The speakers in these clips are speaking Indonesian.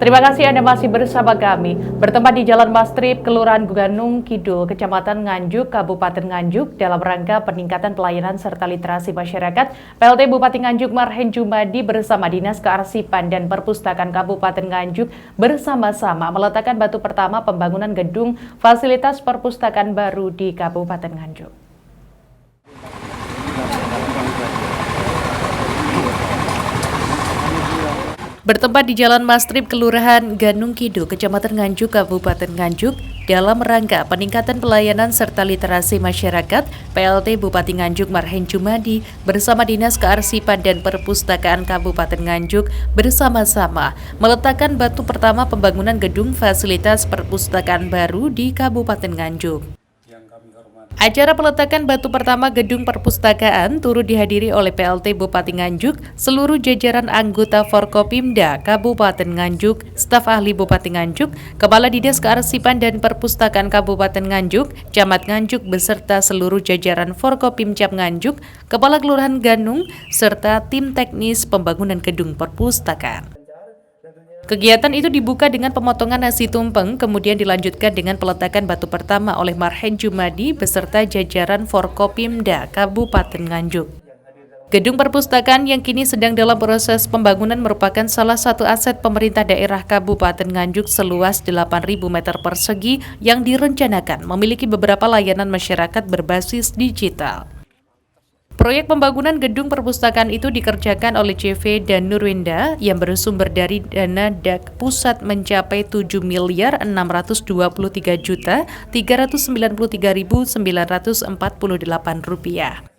Terima kasih Anda masih bersama kami. Bertempat di Jalan Mastrip, Kelurahan Gunung Kidul, Kecamatan Nganjuk, Kabupaten Nganjuk, dalam rangka peningkatan pelayanan serta literasi masyarakat, PLT Bupati Nganjuk Marhen Jumadi bersama Dinas Kearsipan dan Perpustakaan Kabupaten Nganjuk bersama-sama meletakkan batu pertama pembangunan gedung fasilitas perpustakaan baru di Kabupaten Nganjuk. Bertempat di Jalan Mastrip, Kelurahan Gunung Kidul, Kecamatan Nganjuk, Kabupaten Nganjuk, dalam rangka peningkatan pelayanan serta literasi masyarakat, PLT Bupati Nganjuk Marhen Jumadi bersama Dinas Kearsipan dan Perpustakaan Kabupaten Nganjuk bersama-sama meletakkan batu pertama pembangunan gedung fasilitas perpustakaan baru di Kabupaten Nganjuk. Acara peletakan batu pertama gedung perpustakaan turut dihadiri oleh PLT Bupati Nganjuk, seluruh jajaran anggota Forkopimda Kabupaten Nganjuk, staf ahli Bupati Nganjuk, Kepala Dinas Kearsipan dan Perpustakaan Kabupaten Nganjuk, Camat Nganjuk beserta seluruh jajaran Forkopimcap Nganjuk, Kepala Kelurahan Ganung, serta tim teknis pembangunan gedung perpustakaan. Kegiatan itu dibuka dengan pemotongan nasi tumpeng, kemudian dilanjutkan dengan peletakan batu pertama oleh Marhen Jumadi beserta jajaran Forkopimda Kabupaten Nganjuk. Gedung perpustakaan yang kini sedang dalam proses pembangunan merupakan salah satu aset pemerintah daerah Kabupaten Nganjuk seluas 8.000 meter persegi yang direncanakan memiliki beberapa layanan masyarakat berbasis digital. Proyek pembangunan gedung perpustakaan itu dikerjakan oleh CV dan Nurwinda yang bersumber dari dana DAK pusat mencapai Rp7.623.393.948.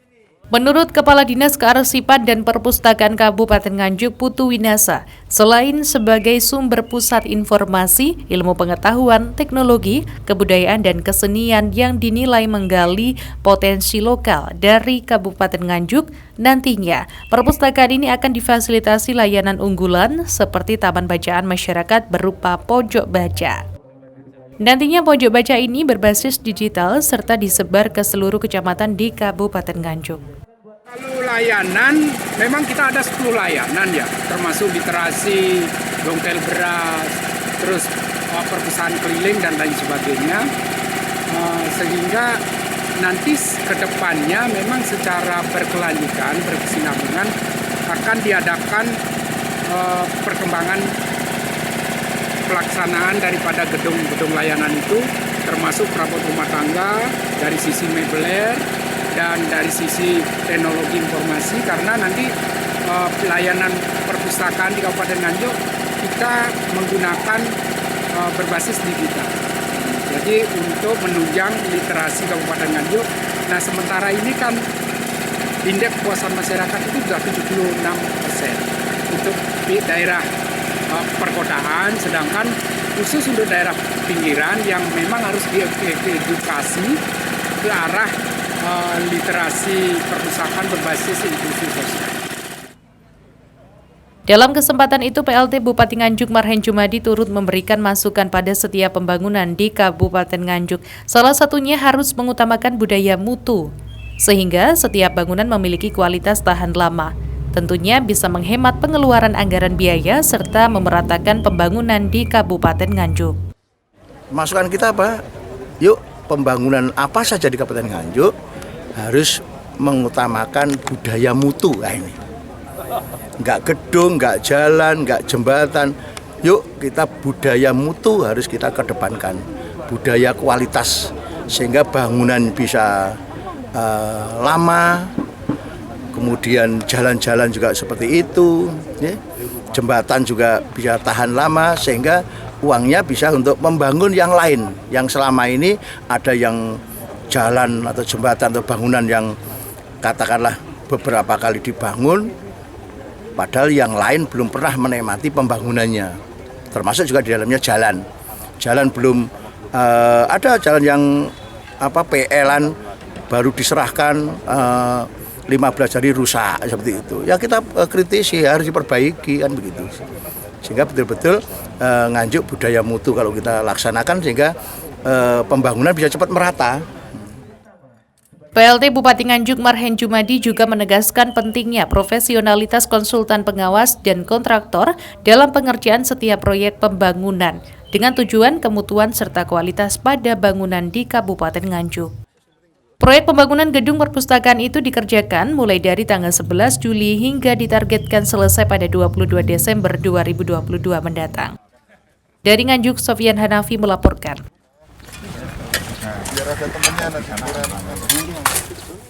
Menurut Kepala Dinas Kearsipan dan Perpustakaan Kabupaten Nganjuk Putu Winasa, selain sebagai sumber pusat informasi, ilmu pengetahuan, teknologi, kebudayaan, dan kesenian yang dinilai menggali potensi lokal dari Kabupaten Nganjuk, nantinya perpustakaan ini akan difasilitasi layanan unggulan seperti taman bacaan masyarakat berupa pojok baca. Nantinya pojok baca ini berbasis digital serta disebar ke seluruh kecamatan di Kabupaten Nganjuk. Kalau layanan, memang kita ada 10 layanan ya, termasuk literasi, dongkel beras, terus perpustakaan keliling dan lain sebagainya. Sehingga nanti ke depannya memang secara berkelanjutan, berkesinambungan akan diadakan perkembangan pelaksanaan daripada gedung-gedung layanan itu, termasuk perabot rumah tangga dari sisi meubiler dan dari sisi teknologi informasi, karena nanti pelayanan perpustakaan di Kabupaten Nganjuk kita menggunakan berbasis digital. Jadi untuk menunjang literasi Kabupaten Nganjuk. Nah, sementara ini kan indeks kepuasan masyarakat itu sudah 76% untuk di daerah perkotaan, sedangkan khusus untuk daerah pinggiran yang memang harus diedukasi ke arah literasi perpustakaan berbasis inklusi sosial. Dalam kesempatan itu, PLT Bupati Nganjuk Marhen Jumadi turut memberikan masukan pada setiap pembangunan di Kabupaten Nganjuk. Salah satunya harus mengutamakan budaya mutu, sehingga setiap bangunan memiliki kualitas tahan lama. Tentunya bisa menghemat pengeluaran anggaran biaya serta memeratakan pembangunan di Kabupaten Nganjuk. Masukan kita apa? Yuk, pembangunan apa saja di Kabupaten Nganjuk harus mengutamakan budaya mutu. Nah, ini nggak gedung, nggak jalan, nggak jembatan. Yuk, kita budaya mutu harus kita kedepankan, budaya kualitas, sehingga bangunan bisa lama. Kemudian jalan-jalan juga seperti itu, ya. Jembatan juga bisa tahan lama, sehingga uangnya bisa untuk membangun yang lain. Yang selama ini ada yang jalan atau jembatan atau bangunan yang katakanlah beberapa kali dibangun, padahal yang lain belum pernah menikmati pembangunannya. Termasuk juga di dalamnya jalan. Jalan belum ada jalan yang PL-an baru diserahkan 15 hari rusak seperti itu. Ya kita kritisi, harus diperbaiki kan begitu. Sehingga betul-betul Nganjuk budaya mutu kalau kita laksanakan, sehingga pembangunan bisa cepat merata. PLT Bupati Nganjuk Marhen Jumadi juga menegaskan pentingnya profesionalitas konsultan pengawas dan kontraktor dalam pengerjaan setiap proyek pembangunan dengan tujuan kemutuan serta kualitas pada bangunan di Kabupaten Nganjuk. Proyek pembangunan gedung perpustakaan itu dikerjakan mulai dari tanggal 11 Juli hingga ditargetkan selesai pada 22 Desember 2022 mendatang. Dari Nganjuk, Sofyan Hanafi melaporkan.